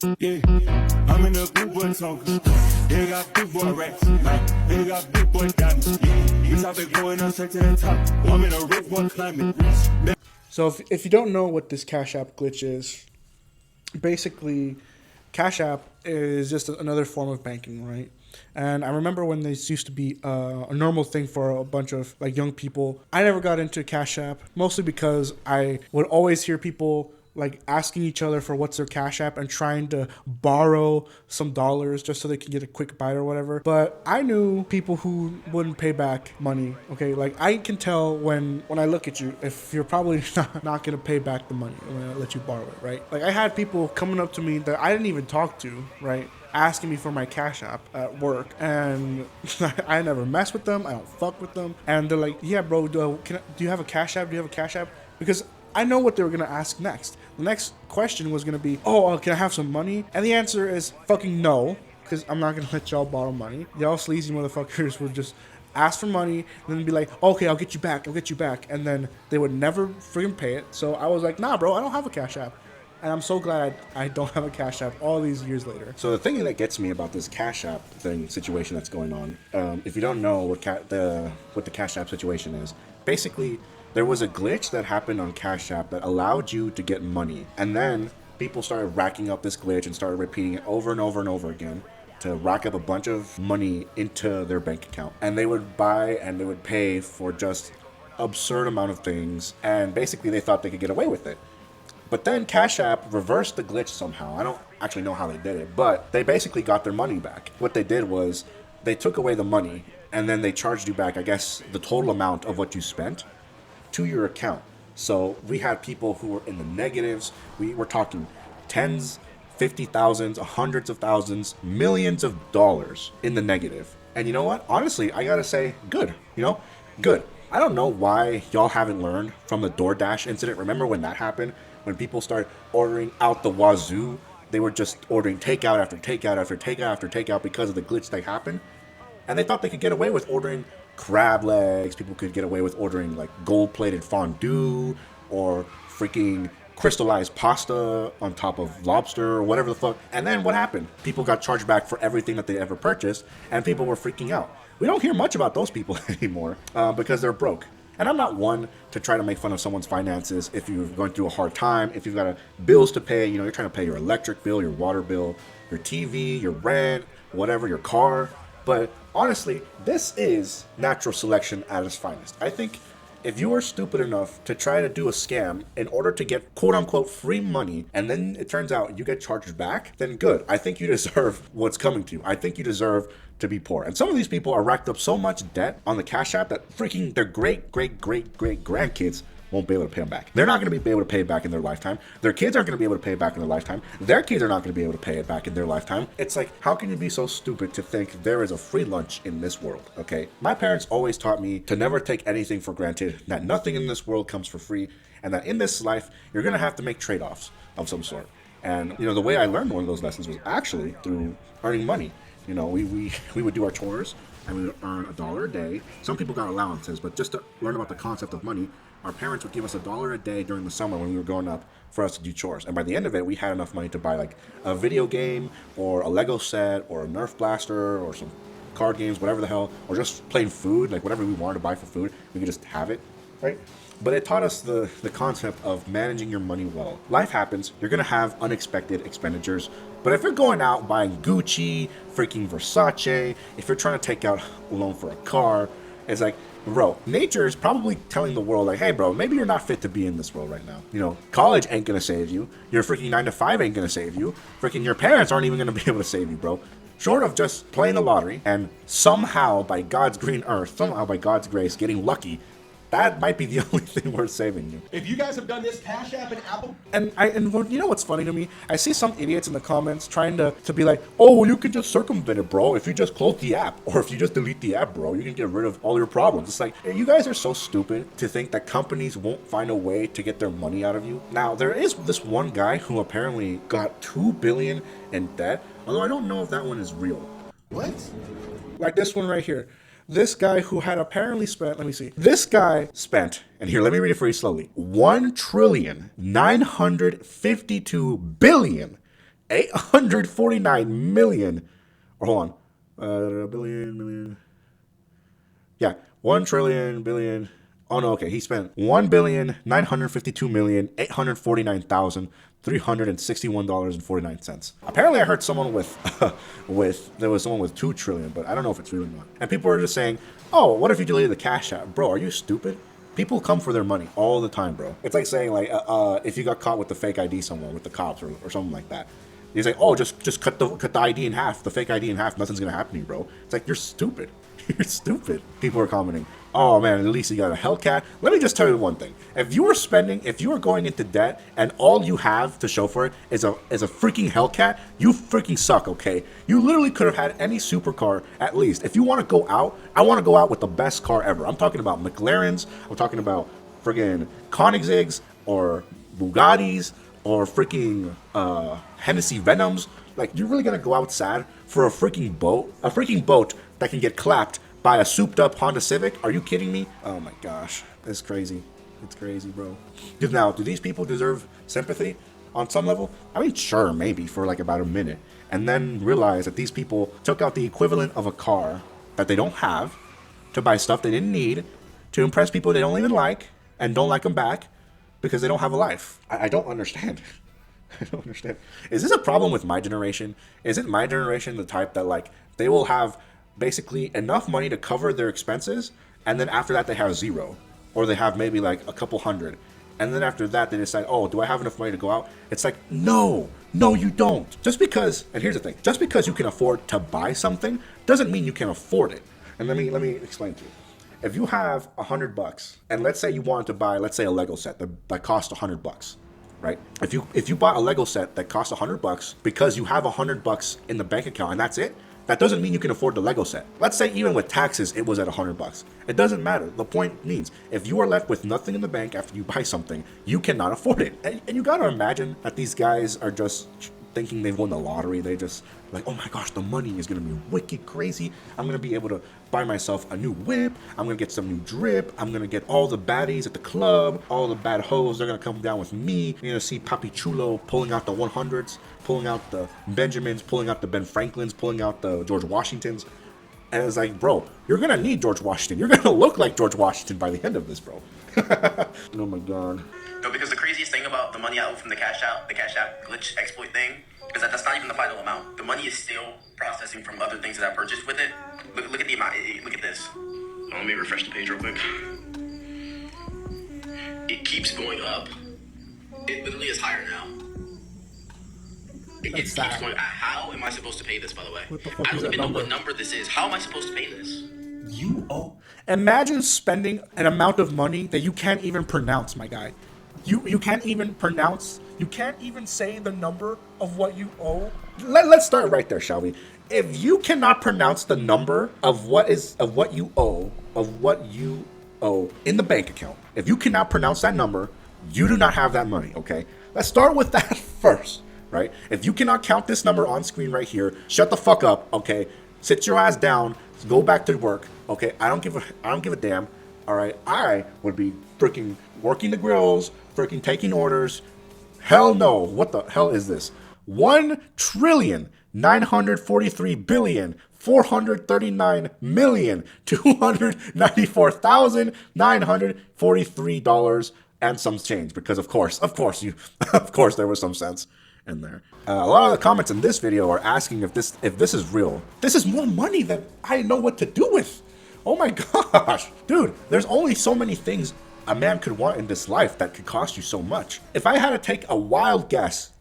Yeah, I'm in the big boy talking. They got big boy racks. They got big boy diamonds. Yeah, bitch, I've been going up straight to the top. I'm in a rich one climbing. So if you don't know what this Cash App glitch is, basically, Cash App is just another form of banking, right? And I remember when this used to be a normal thing for a bunch of like young people. I never got into Cash App, mostly because I would always hear people like asking each other for what's their Cash App and trying to borrow some dollars just so they can get a quick bite or whatever. But I knew people who wouldn't pay back money. Okay, like I can tell when I look at you if you're probably not gonna pay back the money when I let you borrow it, right? Like I had people coming up to me that I didn't even talk to, right? Asking me for my Cash App at work, and I never mess with them. I don't fuck with them, and they're like, "Yeah, bro, do you have a Cash App? Do you have a Cash App?" Because I know what they were gonna ask next. The next question was gonna be, "Oh, can I have some money?" And the answer is fucking no, because I'm not gonna let y'all borrow money. Y'all sleazy motherfuckers would just ask for money and then be like, "Okay, I'll get you back. I'll get you back," and then they would never freaking pay it. So I was like, "Nah, bro, I don't have a Cash App." And I'm so glad I don't have a Cash App all these years later. So the thing that gets me about this Cash App situation that's going on, if you don't know what the Cash App situation is, basically there was a glitch that happened on Cash App that allowed you to get money, and then people started racking up this glitch and started repeating it over and over and over again to rack up a bunch of money into their bank account, and they would buy and they would pay for just absurd amount of things, and basically they thought they could get away with it. But then Cash App reversed the glitch somehow. I don't actually know how they did it, but they basically got their money back. What they did was they took away the money and then they charged you back, I guess, the total amount of what you spent to your account. So we had people who were in the negatives. We were talking tens, 50,000s, hundreds of thousands, millions of dollars in the negative. And you know what? Honestly, I gotta say, good. Good. I don't know why y'all haven't learned from the DoorDash incident. Remember when that happened? When people started ordering out the wazoo, they were just ordering takeout after takeout after takeout after takeout because of the glitch that happened. And they thought they could get away with ordering crab legs. People could get away with ordering like gold-plated fondue or freaking crystallized pasta on top of lobster or whatever the fuck. And then what happened? People got charged back for everything that they ever purchased, and people were freaking out. We don't hear much about those people anymore because they're broke. And I'm not one to try to make fun of someone's finances if you're going through a hard time, if you've got bills to pay, you're trying to pay your electric bill, your water bill, your TV, your rent, whatever, your car. But honestly, this is natural selection at its finest. I think if you are stupid enough to try to do a scam in order to get quote unquote free money, and then it turns out you get charged back, then good. I think you deserve what's coming to you. I think you deserve to be poor. And some of these people are racked up so much debt on the Cash App that freaking their great grandkids won't be able to pay them back. They're not going to be able to pay it back in their lifetime. Their kids aren't going to be able to pay it back in their lifetime. Their kids are not going to be able to pay it back in their lifetime. It's like, how can you be so stupid to think there is a free lunch in this world, okay? My parents always taught me to never take anything for granted, that nothing in this world comes for free, and that in this life, you're going to have to make trade-offs of some sort. And, the way I learned one of those lessons was actually through earning money. We would do our chores and we would earn $1 a day. Some people got allowances, but just to learn about the concept of money, our parents would give us $1 a day during the summer when we were growing up for us to do chores. And by the end of it, we had enough money to buy like a video game or a Lego set or a Nerf blaster or some card games, whatever the hell, or just plain food, like whatever we wanted to buy for food, we could just have it, right? But it taught us the concept of managing your money well. Life happens. You're going to have unexpected expenditures. But if you're going out buying Gucci, freaking Versace, if you're trying to take out a loan for a car, it's like, bro, nature is probably telling the world, like, hey, bro, maybe you're not fit to be in this world right now. College ain't going to save you. Your freaking 9 to 5 ain't going to save you. Freaking your parents aren't even going to be able to save you, bro. Short of just playing the lottery and somehow by God's green earth, somehow by God's grace, getting lucky, that might be the only thing worth saving you. If you guys have done this, Cash App and Apple. And you know what's funny to me? I see some idiots in the comments trying to be like, oh, well, you can just circumvent it, bro. If you just close the app, or if you just delete the app, bro, you can get rid of all your problems. It's like, you guys are so stupid to think that companies won't find a way to get their money out of you. Now, there is this one guy who apparently got $2 billion in debt, although I don't know if that one is real. What? Like this one right here. This guy who had apparently spent, let me see. This guy spent, and here, let me read it for you slowly. $1,952,000,000,000 849 million. Or hold on. Billion, million. Yeah, 1 trillion, billion. Oh no, okay. He spent $1,952,849,361.49. Apparently, I heard someone with, there was someone with 2 trillion, but I don't know if it's real or not. And people are just saying, "Oh, what if you deleted the Cash App, bro? Are you stupid?" People come for their money all the time, bro. It's like saying like, if you got caught with the fake ID somewhere with the cops or something like that. He's like, "Oh, just cut the ID in half, the fake ID in half. Nothing's gonna happen to you, bro." It's like, you're stupid. You're stupid. People are commenting, "Oh man, at least you got a Hellcat." Let me just tell you one thing. If you were going into debt and all you have to show for it is a freaking Hellcat, you freaking suck, okay? You literally could have had any supercar at least. If you want to go out, I want to go out with the best car ever. I'm talking about McLarens, I'm talking about friggin' Koenigseggs or Bugattis or freaking Hennessy Venoms. Like, you're really gonna go out sad for a freaking boat? A freaking boat that can get clapped by a souped up Honda Civic? Are you kidding me? Oh my gosh, it's crazy. It's crazy, bro. Now, do these people deserve sympathy on some level? I mean, sure, maybe for like about a minute, and then realize that these people took out the equivalent of a car that they don't have to buy stuff they didn't need to impress people they don't even like and don't like them back because they don't have a life. I don't understand. I don't understand. Is this a problem with my generation? Isn't my generation the type that like they will have basically enough money to cover their expenses, and then after that they have zero, or they have maybe like a couple hundred, and then after that they decide, "Oh, do I have enough money to go out?" It's like, no, you don't. Just because, and here's the thing, just because you can afford to buy something doesn't mean you can afford it. And let me explain to you. If you have $100, and let's say you wanted to buy, let's say, a Lego set that cost $100. Right? If you bought a Lego set that costs $100 because you have $100 in the bank account and that's it, that doesn't mean you can afford the Lego set. Let's say even with taxes it was at $100. It doesn't matter. The point means if you are left with nothing in the bank after you buy something, you cannot afford it. And you gotta imagine that these guys are just thinking they've won the lottery. They just like, "Oh my gosh, the money is gonna be wicked crazy. I'm gonna be able to buy myself a new whip. I'm gonna get some new drip. I'm gonna get all the baddies at the club. All the bad hoes, they're gonna come down with me. You're gonna see Papi Chulo pulling out the 100s, pulling out the Benjamins, pulling out the Ben Franklins, pulling out the George Washingtons." And it's like, bro, you're gonna need George Washington. You're gonna look like George Washington by the end of this, bro. Oh my god. No, because the craziest thing about the money I owe from the Cash App Glitch exploit thing, is that that's not even the final amount. The money is still processing from other things that I purchased with it. Look at the amount. Look at this. Let me refresh the page real quick. It keeps going up. It literally is higher now. It keeps going. How am I supposed to pay this, by the way? I don't even know what number this is. How am I supposed to pay this? You owe. Imagine spending an amount of money that you can't even pronounce, my guy. You can't even pronounce. You can't even say the number of what you owe. Let's start right there, shall we? If you cannot pronounce the number of what you owe in the bank account, if you cannot pronounce that number, you do not have that money, okay? Let's start with that first, right? If you cannot count this number on screen right here, shut the fuck up, okay? Sit your ass down, go back to work, okay? I don't give a damn, all right? I would be freaking working the grills, freaking taking orders. Hell no. What the hell is this? 1,943,439,294,943 and some change, because of course there was some sense in there. A lot of the comments in this video are asking if this is real. This is more money than I know what to do with. Oh my gosh, dude, there's only so many things a man could want in this life that could cost you so much. If I had to take a wild guess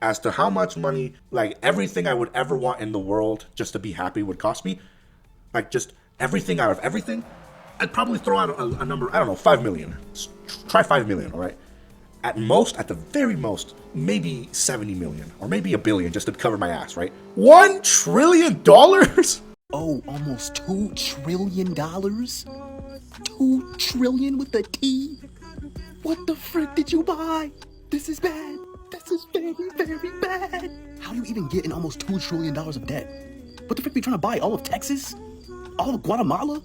as to how much money, like everything I would ever want in the world just to be happy would cost me, like just everything out of everything, I'd probably throw out a number, I don't know, 5 million. Try 5 million, all right? At the very most, maybe 70 million or maybe $1 billion just to cover my ass, right? $1 trillion? Oh, almost $2 trillion? 2 trillion with a T? What the frick did you buy? This is bad. This is very, very bad. How do you even get in almost $2 trillion of debt? What the frick are you trying to buy? All of Texas? All of Guatemala?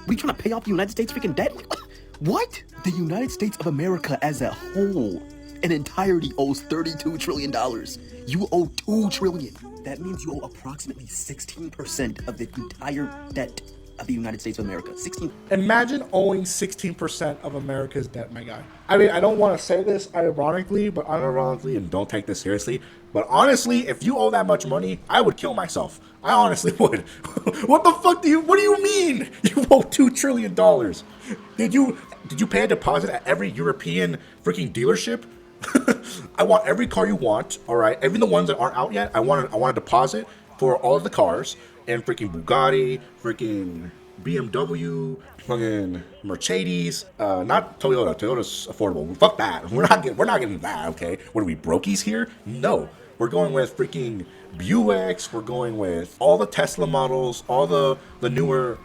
Were you trying to pay off the United States freaking debt? What? The United States of America as a whole in entirety owes $32 trillion. You owe $2 trillion. That means you owe approximately 16% of the entire debt of the United States of America. 16. Imagine owing 16% of America's debt, my guy. I mean, I don't want to say this ironically, but Unironically, and don't take this seriously, but honestly, if you owe that much money, I would kill myself. I honestly would. What do you mean? You owe $2 trillion. Did you pay a deposit at every European freaking dealership? I want every car you want, all right? Even the ones that aren't out yet, I want a deposit for all of the cars, and freaking Bugatti, freaking BMW, fucking Mercedes, not Toyota. Toyota's affordable. Fuck that. We're not getting that. Okay, what are we, brokies here? No, we're going with freaking Buicks. We're going with all the Tesla models, all the newer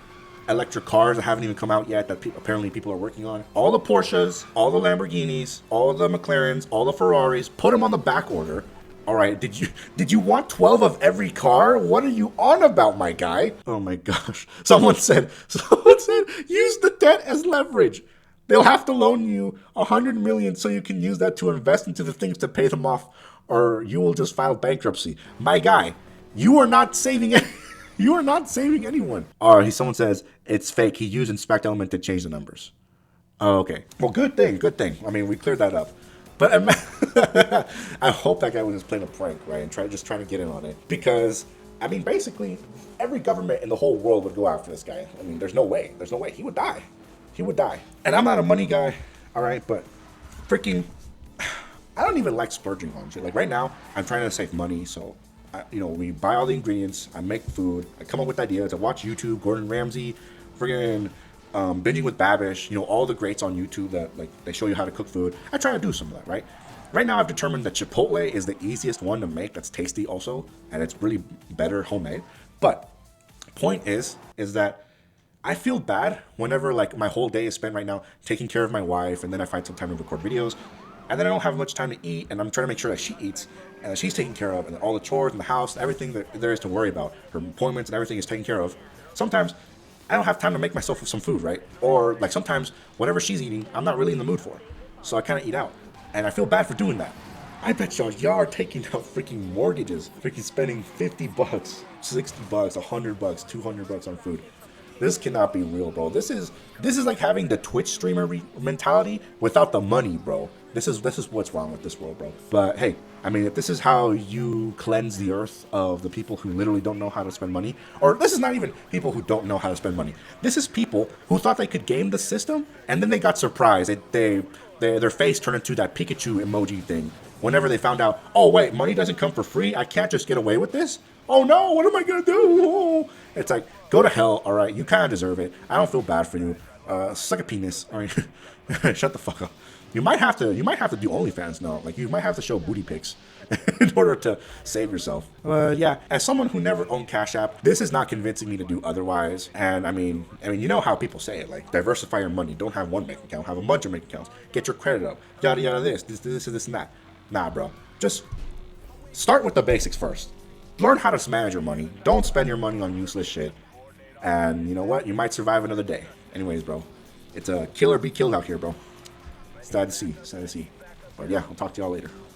electric cars that haven't even come out yet that apparently people are working on. All the Porsches, all the Lamborghinis, all the McLarens, all the Ferraris. Put them on the back order. All right, did you want 12 of every car? What are you on about, my guy? Oh my gosh. Someone said use the debt as leverage. They'll have to loan you $100 million so you can use that to invest into the things to pay them off, or you will just file bankruptcy. My guy, you are not saving you are not saving anyone. Or someone says it's fake. He used inspect element to change the numbers. Oh, okay. Well, good thing. I mean, we cleared that up. But I hope that guy was just playing a prank, right? And trying to get in on it. Because, I mean, basically, every government in the whole world would go after this guy. I mean, there's no way. He would die. And I'm not a money guy, all right? But freaking, I don't even like splurging on shit. Like right now, I'm trying to save money. So, we buy all the ingredients. I make food. I come up with ideas. I watch YouTube, Gordon Ramsay, friggin' binging with Babish, all the greats on YouTube that like they show you how to cook food. I try to do some of that, right? Right now I've determined that Chipotle is the easiest one to make that's tasty also, and it's really better homemade. But point is that I feel bad whenever like my whole day is spent right now taking care of my wife, and then I find some time to record videos, and then I don't have much time to eat, and I'm trying to make sure that she eats and that she's taken care of, and that all the chores in the house, everything that there is to worry about, her appointments and everything is taken care of. Sometimes I don't have time to make myself some food, right? Or like sometimes whatever she's eating, I'm not really in the mood for. So I kind of eat out. And I feel bad for doing that. I bet y'all are taking out freaking mortgages, freaking spending $50, $60, $100, $200 on food. This cannot be real, bro. This is like having the Twitch streamer mentality without the money, bro. This is what's wrong with this world, bro. But hey, I mean, if this is how you cleanse the earth of the people who literally don't know how to spend money, or this is not even people who don't know how to spend money. This is people who thought they could game the system, and then they got surprised. Their face turned into that Pikachu emoji thing whenever they found out, oh wait, money doesn't come for free. I can't just get away with this. Oh no, what am I gonna do? Oh. It's like, go to hell, all right? You kind of deserve it. I don't feel bad for you. Suck a penis. All right, shut the fuck up. You might have to do OnlyFans now. Like you might have to show booty pics in order to save yourself. Yeah, as someone who never owned Cash App, this is not convincing me to do otherwise. And I mean, you know how people say it, like diversify your money. Don't have one bank account, have a bunch of bank accounts. Get your credit up. Yada yada. This and that. Nah, bro. Just start with the basics first. Learn how to manage your money. Don't spend your money on useless shit. And you know what? You might survive another day. Anyways, bro, it's a kill or be killed out here, bro. Sad to see. But yeah, I'll talk to y'all later.